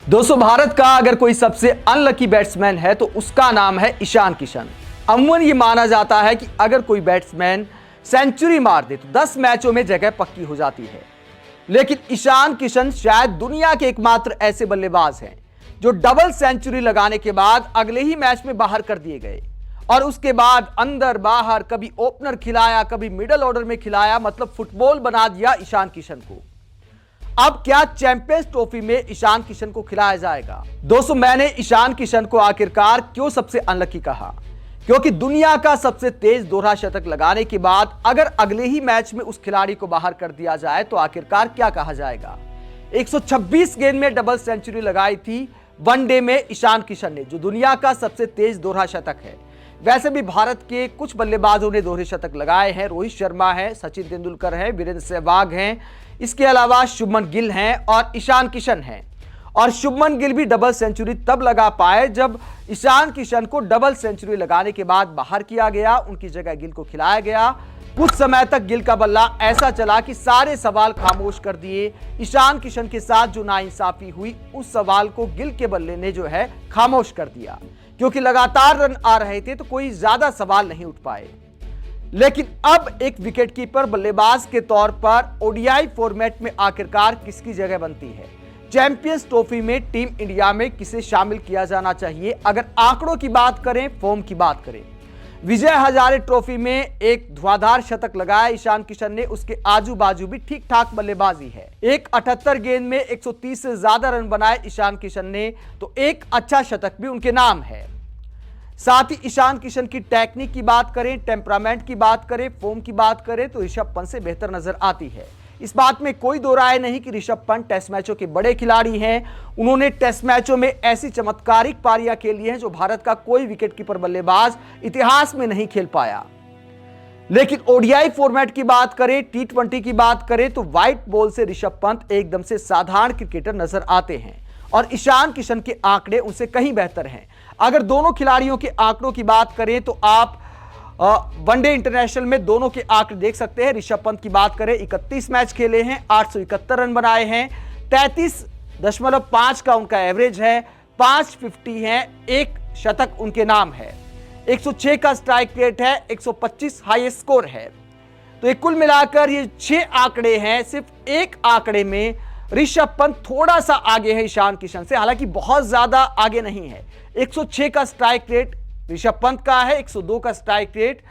दोस्तों, भारत का अगर कोई सबसे अनलकी बैट्समैन है तो उसका नाम है ईशान किशन। अमूमन ये माना जाता है कि अगर कोई बैट्समैन सेंचुरी मार दे तो 10 मैचों में जगह पक्की हो जाती है। लेकिन ईशान किशन शायद दुनिया के एकमात्र ऐसे बल्लेबाज हैं जो डबल सेंचुरी लगाने के बाद अगले ही मैच में बाहर कर दिए गए और उसके बाद अंदर बाहर कभी ओपनर खिलाया, कभी मिडिल ऑर्डर में खिलाया, मतलब फुटबॉल बना दिया ईशान किशन को। अब क्या चैंपियंस ट्रॉफी में ईशान किशन को खिलाया जाएगा? दोस्तों, मैंने ईशान किशन को आखिरकार क्यों सबसे अनलकी कहा? क्योंकि दुनिया का सबसे तेज दोहरा शतक लगाने के बाद अगर अगले ही मैच में उस खिलाड़ी को बाहर कर दिया जाए तो आखिरकार क्या कहा जाएगा? 126 गेंद में डबल सेंचुरी लगाई थी वनडे में ईशान किशन ने, जो दुनिया का सबसे तेज दोहरा शतक है। वैसे भी भारत के कुछ बल्लेबाजों ने दोहरे शतक लगाए हैं। रोहित शर्मा है, सचिन तेंदुलकर है, वीरेंद्र सहवाग हैं, इसके अलावा शुभमन गिल हैं और ईशान किशन हैं। और शुभमन गिल भी डबल सेंचुरी तब लगा पाए जब ईशान किशन को डबल सेंचुरी लगाने के बाद बाहर किया गया, उनकी जगह गिल को खिलाया गया। कुछ समय तक गिल का बल्ला ऐसा चला कि सारे सवाल खामोश कर दिए। ईशान किशन के साथ जो नाइंसाफी हुई उस सवाल को गिल के बल्ले ने जो है खामोश कर दिया, क्योंकि लगातार रन आ रहे थे तो कोई ज्यादा सवाल नहीं उठ पाए। लेकिन अब एक विकेटकीपर बल्लेबाज के तौर पर ओडीआई फॉर्मेट में आखिरकार किसकी जगह बनती है? चैंपियंस ट्रॉफी में टीम इंडिया में किसे शामिल किया जाना चाहिए? अगर आंकड़ों की बात करें, फॉर्म की बात करें, विजय हजारे ट्रॉफी में एक धुआंधार शतक लगाया ईशान किशन ने, उसके आजू बाजू भी ठीक ठाक बल्लेबाजी है। एक 78 गेंद में 130 से ज्यादा रन बनाए ईशान किशन ने, तो एक अच्छा शतक भी उनके नाम है। साथ ही ईशान किशन की टेक्निक की बात करें, टेम्परामेंट की बात करें, फॉर्म की बात करें तो ऋषभ पंत से बेहतर नजर आती है। इस बात में कोई दो राय नहीं कि ऋषभ पंत टेस्ट मैचों के बड़े खिलाड़ी हैं। उन्होंने टेस्ट मैचों में ऐसी चमत्कारिक पारियां खेली हैं जो भारत का कोई विकेटकीपर बल्लेबाज इतिहास में नहीं खेल पाया। लेकिन ओडीआई फॉर्मेट की बात करें, टी20 की बात करें तो व्हाइट बॉल से ऋषभ पंत एकदम से साधारण क्रिकेटर नजर आते हैं और ईशान किशन के आंकड़े उनसे कहीं बेहतर हैं। अगर दोनों खिलाड़ियों के आंकड़ों की बात करें तो आप वनडे इंटरनेशनल में दोनों के आंकड़े देख सकते हैं। ऋषभ पंत की बात करें, 31 मैच खेले हैं, 871 रन बनाए हैं, 33.5 का उनका एवरेज है, 550 है, एक शतक उनके नाम है, 106 का स्ट्राइक रेट है, 125 हाईएस्ट स्कोर है। तो ये कुल मिलाकर ये 6 आंकड़े हैं। सिर्फ एक आंकड़े में ऋषभ पंत थोड़ा सा आगे है ईशान किशन से, हालांकि बहुत ज्यादा आगे नहीं है। 106 का स्ट्राइक रेट ऋषभ पंत का है, 102 का स्ट्राइक रेट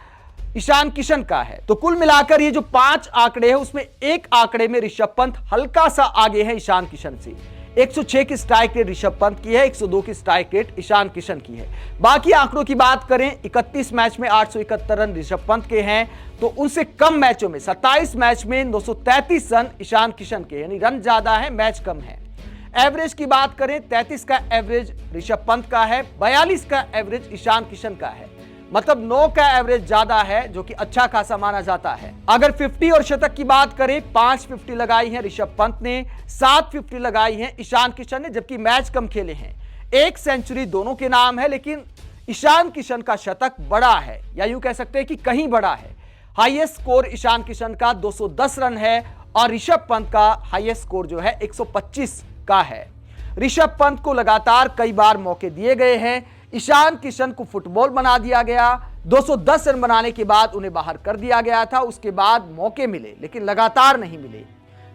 ईशान किशन का है। तो कुल मिलाकर ये जो 5 आंकड़े हैं उसमें एक आंकड़े में ऋषभ पंत हल्का सा आगे है ईशान किशन से। 106 की स्ट्राइक रेट ऋषभ पंत की है, 102 की स्ट्राइक रेट ईशान किशन की है। बाकी आंकड़ों की बात करें, 31 मैच में 871 रन ऋषभ पंत के हैं, तो उनसे कम मैचों में 27 मैच में 933 रन ईशान किशन के, यानी रन ज्यादा है, मैच कम है। एवरेज की बात करें, 33 का एवरेज ऋषभ पंत का है, 42 का एवरेज ईशान किशन का है, मतलब 9 का एवरेज ज्यादा है, जो कि अच्छा खासा माना जाता है। अगर 50 और शतक की बात करें, 550 लगाई है ऋषभ पंत ने, 750 लगाई है ईशान किशन ने, जबकि मैच कम खेले हैं। एक सेंचुरी दोनों के नाम है, लेकिन ईशान किशन का शतक बड़ा है, या यूं कह सकते हैं कि कहीं बड़ा है। हाईएस्ट स्कोर ईशान किशन का 210 रन है और ऋषभ पंत का हाईएस्ट स्कोर जो है 125 का है। ऋषभ पंत को लगातार कई बार मौके दिए गए हैं, ईशान किशन को फुटबॉल बना दिया गया। 210 रन बनाने के बाद उन्हें बाहर कर दिया गया था, उसके बाद मौके मिले लेकिन लगातार नहीं मिले।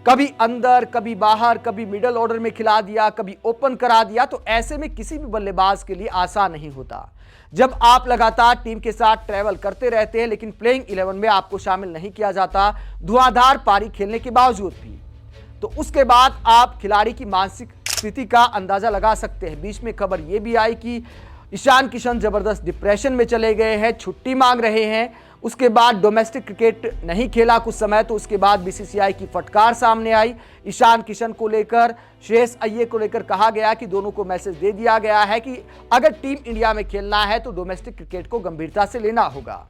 कभी अंदर, कभी बाहर, कभी मिडिल ऑर्डर में खिला दिया, कभी ओपन करा दिया। तो ऐसे में किसी भी बल्लेबाज के लिए आसान नहीं होता। जब आप लगातार टीम के साथ ट्रैवल करते रहते हैं लेकिन प्लेइंग 11 में आपको शामिल नहीं किया जाता, धुआंधार पारी खेलने के बावजूद भी, तो उसके बाद आप खिलाड़ी की मानसिक स्थिति का अंदाजा लगा सकते हैं। बीच में खबर यह भी आई कि ईशान किशन जबरदस्त डिप्रेशन में चले गए हैं, छुट्टी मांग रहे हैं। उसके बाद डोमेस्टिक क्रिकेट नहीं खेला कुछ समय, तो उसके बाद बीसीसीआई की फटकार सामने आई। ईशान किशन को लेकर, श्रेयस अय्यर को लेकर कहा गया कि दोनों को मैसेज दे दिया गया है कि अगर टीम इंडिया में खेलना है तो डोमेस्टिक क्रिकेट को गंभीरता से लेना होगा।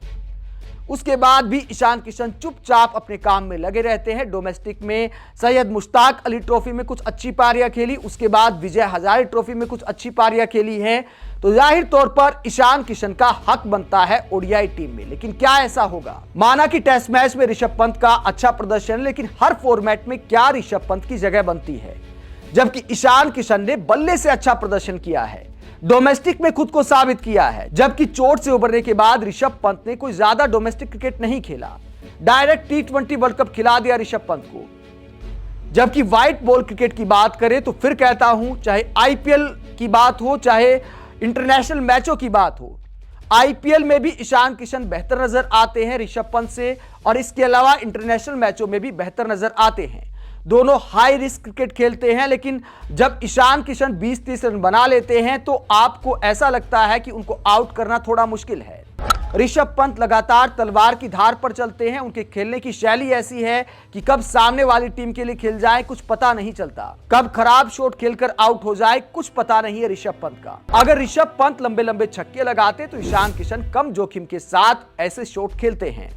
उसके बाद भी ईशान किशन चुपचाप अपने काम में लगे रहते हैं। डोमेस्टिक में सैयद मुश्ताक अली ट्रॉफी में कुछ अच्छी पारियां खेली, उसके बाद विजय हजारे ट्रॉफी में कुछ अच्छी पारियां खेली हैं, तो जाहिर तौर पर ईशान किशन का हक बनता है ओडीआई टीम में। लेकिन क्या ऐसा होगा? माना कि टेस्ट मैच में ऋषभ पंत का अच्छा प्रदर्शन, लेकिन हर फॉर्मेट में क्या ऋषभ पंत की जगह बनती है? जबकि ईशान किशन ने बल्ले से अच्छा प्रदर्शन किया है, डोमेस्टिक में खुद को साबित किया है। जबकि चोट से उबरने के बाद ऋषभ पंत ने कोई ज्यादा डोमेस्टिक क्रिकेट नहीं खेला, डायरेक्ट T20 वर्ल्ड कप खिला दिया ऋषभ पंत को। जबकि व्हाइट बॉल क्रिकेट की बात करें तो फिर कहता हूं, चाहे IPL की बात हो, चाहे इंटरनेशनल मैचों की बात हो, IPL में भी ईशान किशन बेहतर नजर आते हैं ऋषभ पंत से, और इसके अलावा इंटरनेशनल मैचों में भी बेहतर नजर आते हैं। दोनों हाई रिस्क क्रिकेट खेलते हैं, लेकिन जब ईशान किशन 20-30 रन बना लेते हैं तो आपको ऐसा लगता है कि उनको आउट करना थोड़ा मुश्किल है। ऋषभ पंत लगातार तलवार की धार पर चलते हैं, उनके खेलने की शैली ऐसी है कि कब सामने वाली टीम के लिए खेल जाए कुछ पता नहीं चलता, कब खराब शॉट खेलकर आउट हो जाए कुछ पता नहीं है ऋषभ पंत का। अगर ऋषभ पंत लंबे लंबे छक्के लगाते तो ईशान किशन कम जोखिम के साथ ऐसे शॉट खेलते हैं।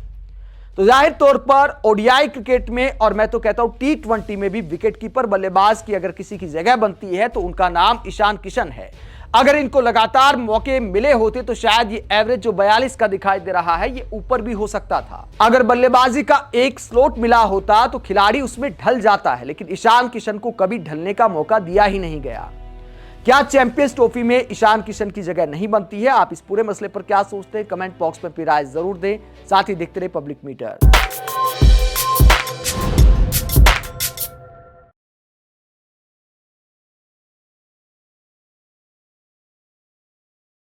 तो जाहिर तौर पर ODI क्रिकेट में, और मैं तो कहता हूं T20 में भी विकेटकीपर बल्लेबाज की अगर किसी की जगह बनती है तो उनका नाम ईशान किशन है। अगर इनको लगातार मौके मिले होते तो शायद ये एवरेज जो 42 का दिखाई दे रहा है ये ऊपर भी हो सकता था। अगर बल्लेबाजी का एक स्लॉट मिला होता तो खिलाड़ी उसमें ढल जाता है, लेकिन ईशान किशन को कभी ढलने का मौका दिया ही नहीं गया। क्या चैंपियंस ट्रॉफी में ईशान किशन की जगह नहीं बनती है? आप इस पूरे मसले पर क्या सोचते हैं? कमेंट बॉक्स में अपनी राय जरूर दें। साथ ही देखते रहे पब्लिक मीटर।